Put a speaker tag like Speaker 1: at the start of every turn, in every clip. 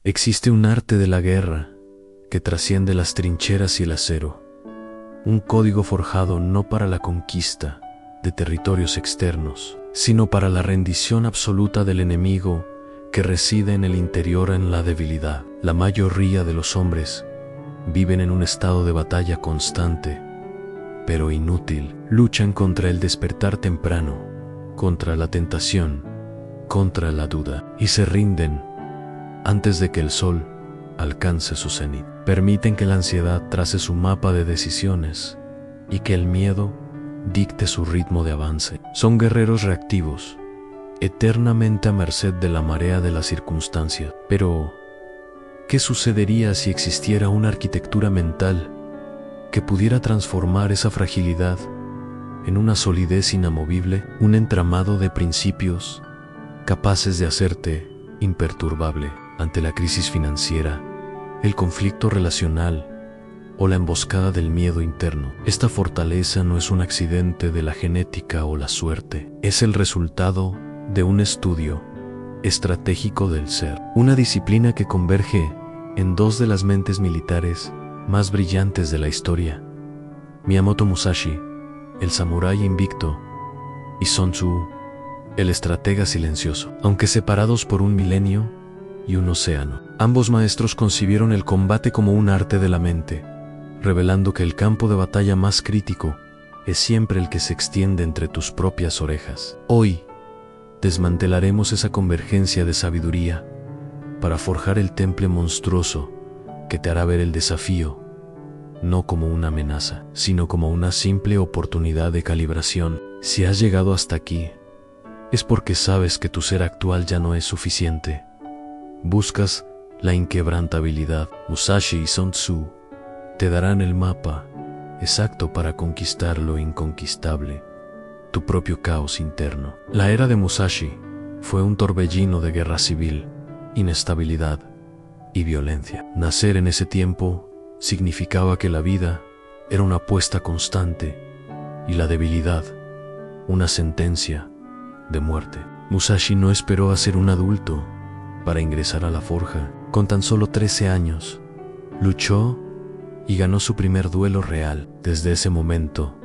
Speaker 1: Existe un arte de la guerra que trasciende las trincheras y el acero, un código forjado no para la conquista de territorios externos, sino para la rendición absoluta del enemigo que reside en el interior, en la debilidad. La mayoría de los hombres viven en un estado de batalla constante, pero inútil. Luchan contra el despertar temprano, contra la tentación, contra la duda, y se rinden antes de que el sol alcance su cenit. Permiten que la ansiedad trace su mapa de decisiones y que el miedo dicte su ritmo de avance. Son guerreros reactivos, eternamente a merced de la marea de las circunstancias. Pero, ¿qué sucedería si existiera una arquitectura mental que pudiera transformar esa fragilidad en una solidez inamovible, un entramado de principios capaces de hacerte imperturbable ante la crisis financiera, el conflicto relacional o la emboscada del miedo interno? Esta fortaleza no es un accidente de la genética o la suerte, es el resultado de un estudio estratégico del ser, una disciplina que converge en dos de las mentes militares más brillantes de la historia: Miyamoto Musashi, el samurái invicto, y Sun Tzu, el estratega silencioso. Aunque separados por un milenio y un océano, ambos maestros concibieron el combate como un arte de la mente, revelando que el campo de batalla más crítico es siempre el que se extiende entre tus propias orejas. Hoy, desmantelaremos esa convergencia de sabiduría para forjar el temple monstruoso que te hará ver el desafío no como una amenaza, sino como una simple oportunidad de calibración. Si has llegado hasta aquí, es porque sabes que tu ser actual ya no es suficiente. Buscas la inquebrantabilidad. Musashi y Sun Tzu te darán el mapa exacto para conquistar lo inconquistable, tu propio caos interno. La era de Musashi fue un torbellino de guerra civil, inestabilidad y violencia. Nacer en ese tiempo significaba que la vida era una apuesta constante y la debilidad una sentencia de muerte. Musashi no esperó a ser un adulto para ingresar a la forja. Con tan solo 13 años, luchó y ganó su primer duelo real. Desde ese momento,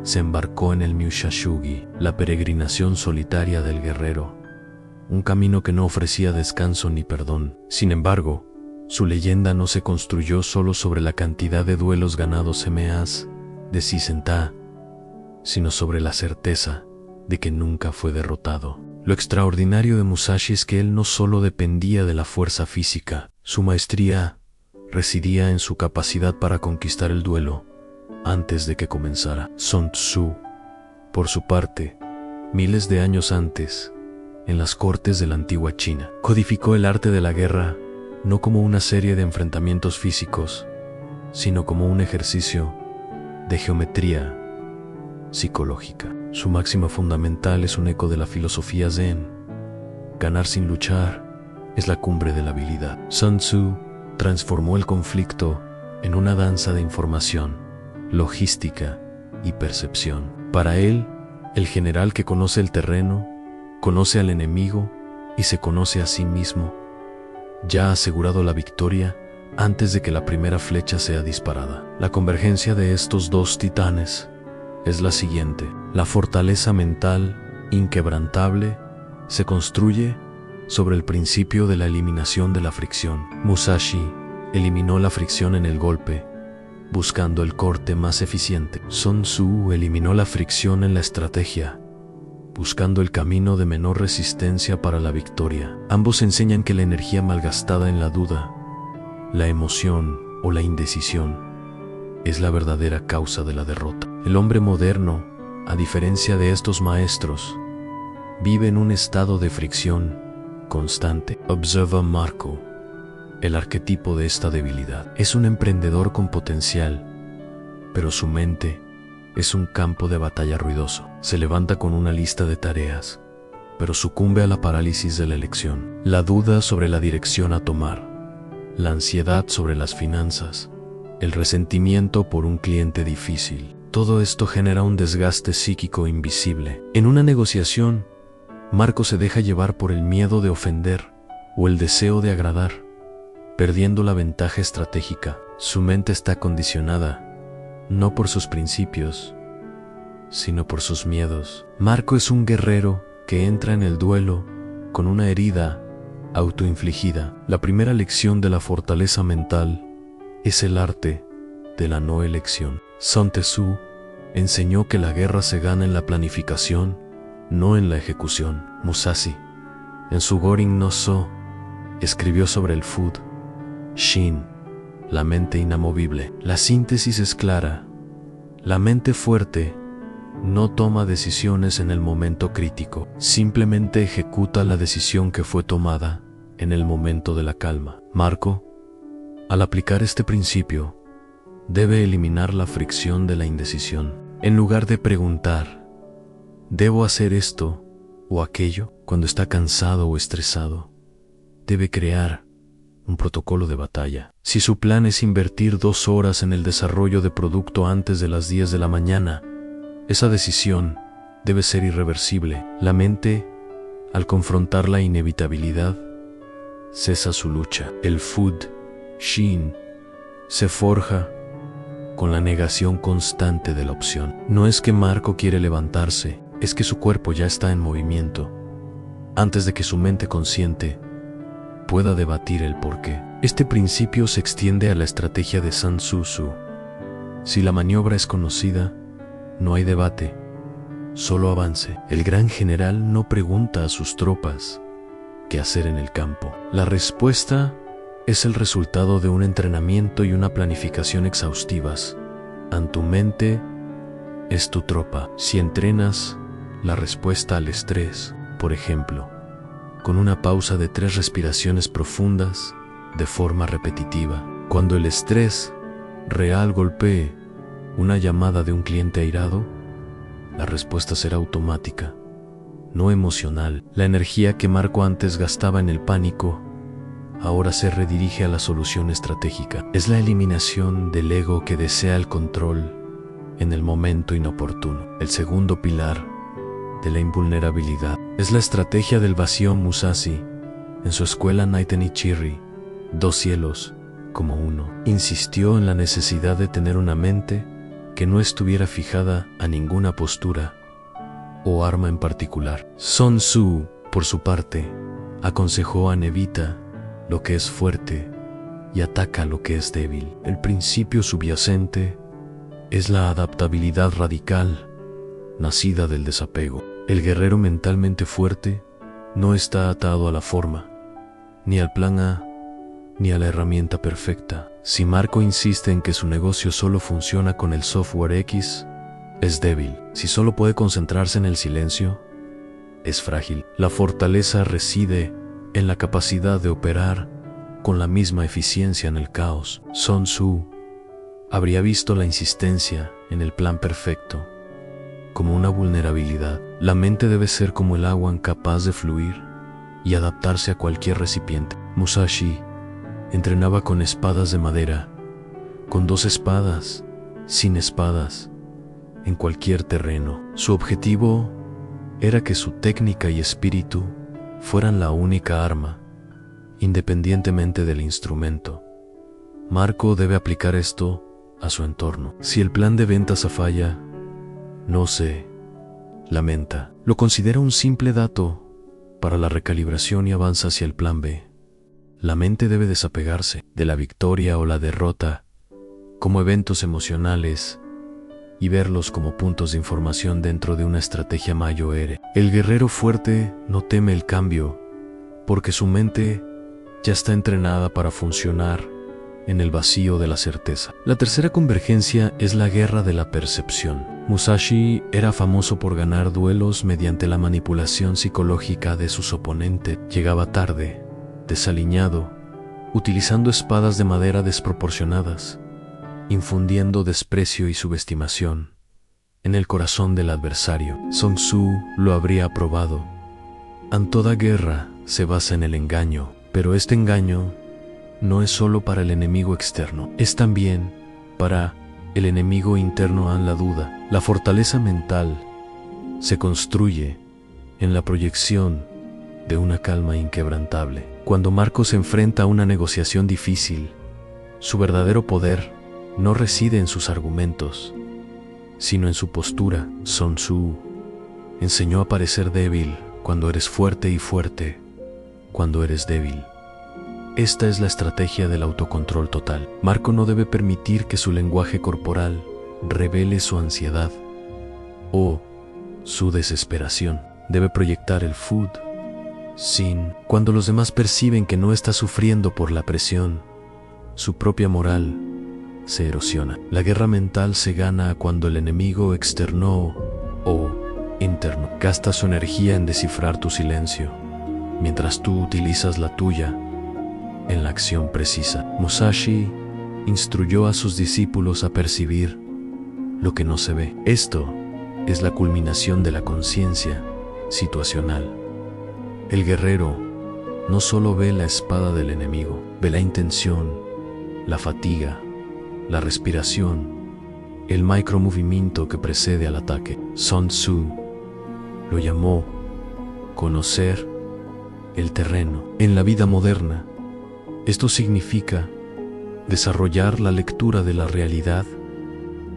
Speaker 1: se embarcó en el Musashi, la peregrinación solitaria del guerrero, un camino que no ofrecía descanso ni perdón. Sin embargo, su leyenda no se construyó solo sobre la cantidad de duelos ganados mes de Sisenta, sino sobre la certeza de que nunca fue derrotado. Lo extraordinario de Musashi es que él no solo dependía de la fuerza física, su maestría residía en su capacidad para conquistar el duelo antes de que comenzara. Sun Tzu, por su parte, miles de años antes, en las cortes de la antigua China, codificó el arte de la guerra no como una serie de enfrentamientos físicos, sino como un ejercicio de geometría psicológica. Su máxima fundamental es un eco de la filosofía Zen: ganar sin luchar es la cumbre de la habilidad. Sun Tzu transformó el conflicto en una danza de información, logística y percepción. Para él, el general que conoce el terreno, conoce al enemigo y se conoce a sí mismo, ya ha asegurado la victoria antes de que la primera flecha sea disparada. La convergencia de estos dos titanes es la siguiente: la fortaleza mental inquebrantable se construye sobre el principio de la eliminación de la fricción. Musashi eliminó la fricción en el golpe, buscando el corte más eficiente. Sun Tzu eliminó la fricción en la estrategia, buscando el camino de menor resistencia para la victoria. Ambos enseñan que la energía malgastada en la duda, la emoción o la indecisión es la verdadera causa de la derrota. El hombre moderno, a diferencia de estos maestros, vive en un estado de fricción constante. Observa Marco, el arquetipo de esta debilidad. Es un emprendedor con potencial, pero su mente es un campo de batalla ruidoso. Se levanta con una lista de tareas, pero sucumbe a la parálisis de la elección. La duda sobre la dirección a tomar, la ansiedad sobre las finanzas, el resentimiento por un cliente difícil. Todo esto genera un desgaste psíquico invisible. En una negociación, Marco se deja llevar por el miedo de ofender o el deseo de agradar, perdiendo la ventaja estratégica. Su mente está condicionada, no por sus principios, sino por sus miedos. Marco es un guerrero que entra en el duelo con una herida autoinfligida. La primera lección de la fortaleza mental es el arte de la no elección. Sun Tzu enseñó que la guerra se gana en la planificación, no en la ejecución. Musashi, en su Gorin no So, escribió sobre el Food Shin, la mente inamovible. La síntesis es clara. La mente fuerte no toma decisiones en el momento crítico, simplemente ejecuta la decisión que fue tomada en el momento de la calma. Marco, al aplicar este principio, debe eliminar la fricción de la indecisión. En lugar de preguntar, ¿debo hacer esto o aquello? Cuando está cansado o estresado, debe crear un protocolo de batalla. Si su plan es invertir 2 horas en el desarrollo de producto antes de las 10 de la mañana, esa decisión debe ser irreversible. La mente, al confrontar la inevitabilidad, cesa su lucha. El Food Shin se forja con la negación constante de la opción. No es que Marco quiere levantarse, es que su cuerpo ya está en movimiento, antes de que su mente consciente pueda debatir el porqué. Este principio se extiende a la estrategia de Sun Tzu. Si la maniobra es conocida, no hay debate, solo avance. El gran general no pregunta a sus tropas qué hacer en el campo. La respuesta es el resultado de un entrenamiento y una planificación exhaustivas. Tu mente es tu tropa. Si entrenas la respuesta al estrés, por ejemplo, con una pausa de 3 respiraciones profundas de forma repetitiva, cuando el estrés real golpee una llamada de un cliente airado, la respuesta será automática, no emocional. La energía que Marco antes gastaba en el pánico ahora se redirige a la solución estratégica. Es la eliminación del ego que desea el control en el momento inoportuno. El segundo pilar de la invulnerabilidad es la estrategia del vacío. Musashi, en su escuela Naiten Ichiri, 2 cielos como uno, insistió en la necesidad de tener una mente que no estuviera fijada a ninguna postura o arma en particular. Sun Tzu, por su parte, aconsejó a Nevita lo que es fuerte y ataca lo que es débil. El principio subyacente es la adaptabilidad radical, nacida del desapego. El guerrero mentalmente fuerte no está atado a la forma, ni al plan A, ni a la herramienta perfecta. Si Marco insiste en que su negocio solo funciona con el software X, es débil. Si solo puede concentrarse en el silencio, es frágil. La fortaleza reside en la capacidad de operar con la misma eficiencia en el caos. Sun Tzu habría visto la insistencia en el plan perfecto como una vulnerabilidad. La mente debe ser como el agua, incapaz de fluir y adaptarse a cualquier recipiente. Musashi entrenaba con espadas de madera, con 2 espadas, sin espadas, en cualquier terreno. Su objetivo era que su técnica y espíritu fueran la única arma, independientemente del instrumento. Marco debe aplicar esto a su entorno. Si el plan de ventas falla, no se lamenta. Lo considera un simple dato para la recalibración y avanza hacia el plan B. La mente debe desapegarse de la victoria o la derrota como eventos emocionales y verlos como puntos de información dentro de una estrategia mayor. El guerrero fuerte no teme el cambio porque su mente ya está entrenada para funcionar en el vacío de la certeza. La tercera convergencia es la guerra de la percepción. Musashi era famoso por ganar duelos mediante la manipulación psicológica de sus oponentes. Llegaba tarde, desaliñado, utilizando espadas de madera desproporcionadas, infundiendo desprecio y subestimación en el corazón del adversario. Sun Tzu lo habría aprobado. Toda guerra se basa en el engaño, pero este engaño no es solo para el enemigo externo, es también para el enemigo interno. La duda. La fortaleza mental se construye en la proyección de una calma inquebrantable. Cuando Marco se enfrenta a una negociación difícil, su verdadero poder no reside en sus argumentos, sino en su postura. Sun Tzu enseñó a parecer débil cuando eres fuerte y fuerte cuando eres débil. Esta es la estrategia del autocontrol total. Marco no debe permitir que su lenguaje corporal revele su ansiedad o su desesperación. Debe proyectar el food sin. Cuando los demás perciben que no está sufriendo por la presión, su propia moral se erosiona. La guerra mental se gana cuando el enemigo externo o interno gasta su energía en descifrar tu silencio, mientras tú utilizas la tuya en la acción precisa. Musashi instruyó a sus discípulos a percibir lo que no se ve. Esto es la culminación de la conciencia situacional. El guerrero no solo ve la espada del enemigo, ve la intención, la fatiga, la respiración, el micromovimiento que precede al ataque. Sun Tzu lo llamó conocer el terreno. En la vida moderna, esto significa desarrollar la lectura de la realidad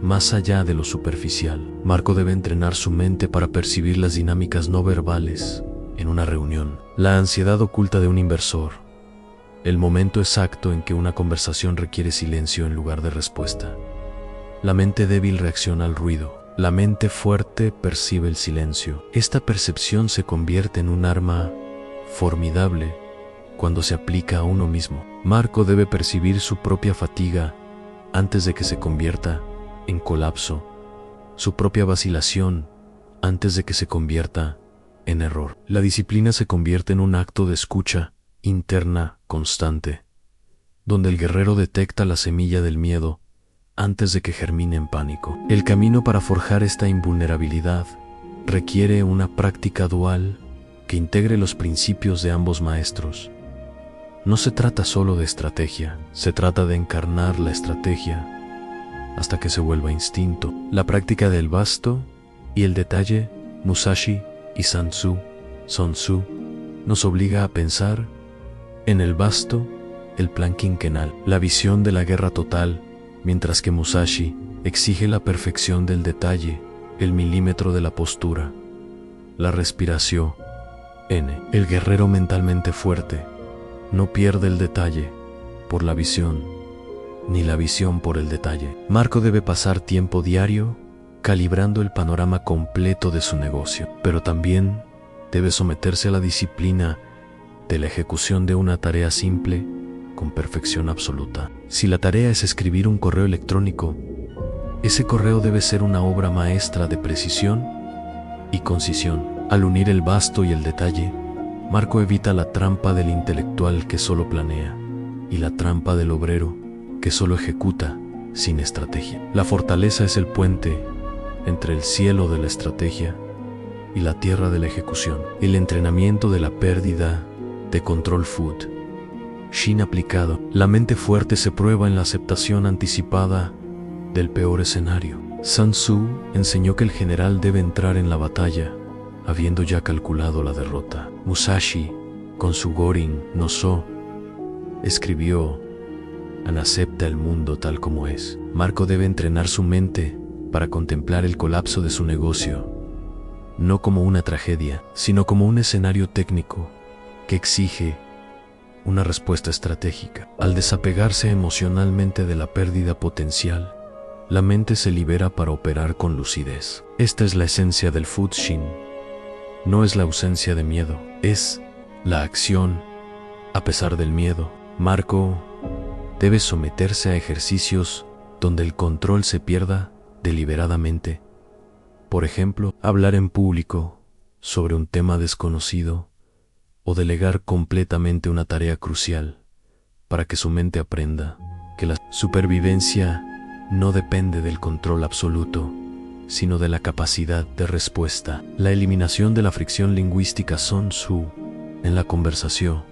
Speaker 1: más allá de lo superficial. Marco debe entrenar su mente para percibir las dinámicas no verbales en una reunión. La ansiedad oculta de un inversor, el momento exacto en que una conversación requiere silencio en lugar de respuesta. La mente débil reacciona al ruido. La mente fuerte percibe el silencio. Esta percepción se convierte en un arma formidable cuando se aplica a uno mismo. Marco debe percibir su propia fatiga antes de que se convierta en colapso, su propia vacilación antes de que se convierta en error. La disciplina se convierte en un acto de escucha interna constante, donde el guerrero detecta la semilla del miedo antes de que germine en pánico. El camino para forjar esta invulnerabilidad requiere una práctica dual que integre los principios de ambos maestros. No se trata solo de estrategia, se trata de encarnar la estrategia hasta que se vuelva instinto. La práctica del vasto y el detalle, Musashi y Sun Tzu, nos obliga a pensar en el vasto, el plan quinquenal, la visión de la guerra total, mientras que Musashi exige la perfección del detalle, el milímetro de la postura, la respiración. El guerrero mentalmente fuerte no pierde el detalle por la visión, ni la visión por el detalle. Marco debe pasar tiempo diario calibrando el panorama completo de su negocio, pero también debe someterse a la disciplina de la ejecución de una tarea simple con perfección absoluta. Si la tarea es escribir un correo electrónico, ese correo debe ser una obra maestra de precisión y concisión. Al unir el vasto y el detalle, Marco evita la trampa del intelectual que solo planea y la trampa del obrero que solo ejecuta sin estrategia. La fortaleza es el puente entre el cielo de la estrategia y la tierra de la ejecución. El entrenamiento de la pérdida de control food. Shin aplicado. La mente fuerte se prueba en la aceptación anticipada del peor escenario. Sun Tzu enseñó que el general debe entrar en la batalla habiendo ya calculado la derrota. Musashi, con su Gorin no So, escribió: acepta el mundo tal como es. Marco debe entrenar su mente para contemplar el colapso de su negocio, no como una tragedia, sino como un escenario técnico que exige una respuesta estratégica. Al desapegarse emocionalmente de la pérdida potencial, la mente se libera para operar con lucidez. Esta es la esencia del Food Shin. No es la ausencia de miedo, es la acción a pesar del miedo. Marco debe someterse a ejercicios donde el control se pierda deliberadamente. Por ejemplo, hablar en público sobre un tema desconocido o delegar completamente una tarea crucial para que su mente aprenda que la supervivencia no depende del control absoluto, sino de la capacidad de respuesta. La eliminación de la fricción lingüística. Sun Tzu en la conversación.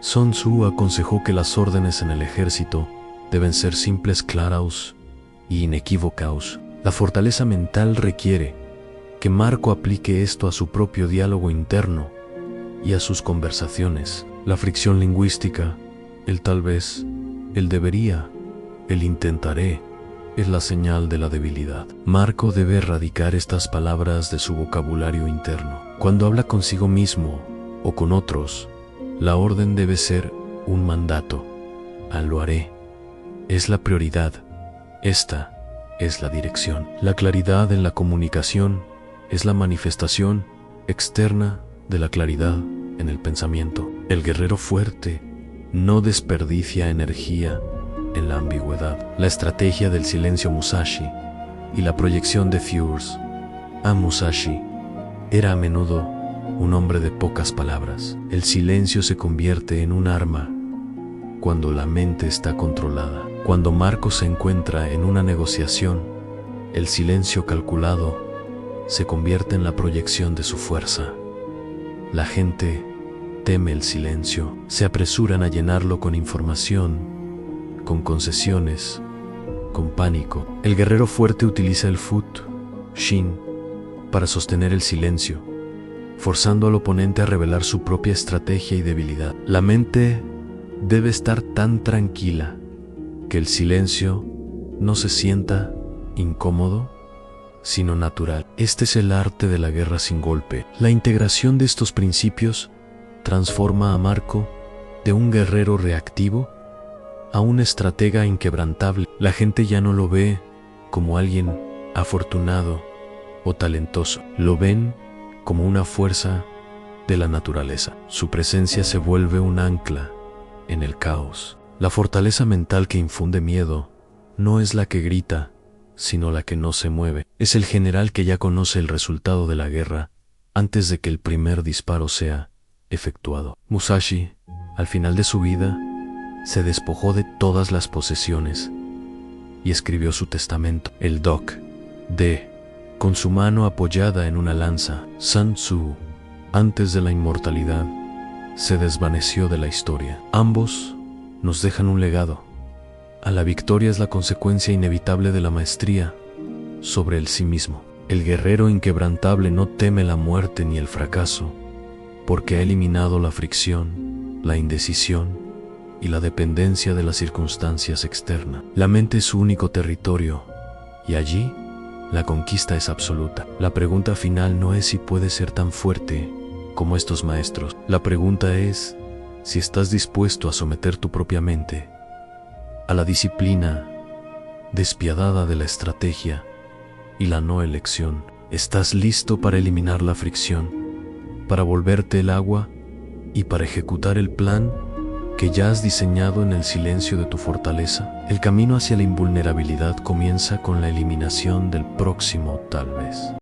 Speaker 1: Sun Tzu aconsejó que las órdenes en el ejército deben ser simples, claras y inequívocas. La fortaleza mental requiere que Marco aplique esto a su propio diálogo interno y a sus conversaciones. La fricción lingüística, el tal vez, el debería, el intentaré, es la señal de la debilidad. Marco debe erradicar estas palabras de su vocabulario interno. Cuando habla consigo mismo o con otros, la orden debe ser un mandato. Lo haré. Es la prioridad. Esta es la dirección. La claridad en la comunicación es la manifestación externa de la claridad en el pensamiento. El guerrero fuerte no desperdicia energía en la ambigüedad. La estrategia del silencio Musashi y la proyección de Fures. Musashi era a menudo un hombre de pocas palabras. El silencio se convierte en un arma cuando la mente está controlada. Cuando Marco se encuentra en una negociación, el silencio calculado se convierte en la proyección de su fuerza. La gente teme el silencio, se apresuran a llenarlo con información, con concesiones, con pánico. El guerrero fuerte utiliza el Fut, Shin, para sostener el silencio, forzando al oponente a revelar su propia estrategia y debilidad. La mente debe estar tan tranquila que el silencio no se sienta incómodo, sino natural. Este es el arte de la guerra sin golpe. La integración de estos principios transforma a Marco de un guerrero reactivo a un estratega inquebrantable. La gente ya no lo ve como alguien afortunado o talentoso. Lo ven como una fuerza de la naturaleza. Su presencia se vuelve un ancla en el caos. La fortaleza mental que infunde miedo no es la que grita, sino la que no se mueve. Es el general que ya conoce el resultado de la guerra antes de que el primer disparo sea efectuado. Musashi, al final de su vida, se despojó de todas las posesiones y escribió su testamento. El Doc de, con su mano apoyada en una lanza. Sun Tzu, antes de la inmortalidad, se desvaneció de la historia. Ambos nos dejan un legado. La victoria es la consecuencia inevitable de la maestría sobre el sí mismo. El guerrero inquebrantable no teme la muerte ni el fracaso, porque ha eliminado la fricción, la indecisión y la dependencia de las circunstancias externas. La mente es su único territorio, y allí la conquista es absoluta. La pregunta final no es si puedes ser tan fuerte como estos maestros. La pregunta es si estás dispuesto a someter tu propia mente a la disciplina despiadada de la estrategia y la no elección. ¿Estás listo para eliminar la fricción, para volverte el agua y para ejecutar el plan que ya has diseñado en el silencio de tu fortaleza? El camino hacia la invulnerabilidad comienza con la eliminación del próximo tal vez.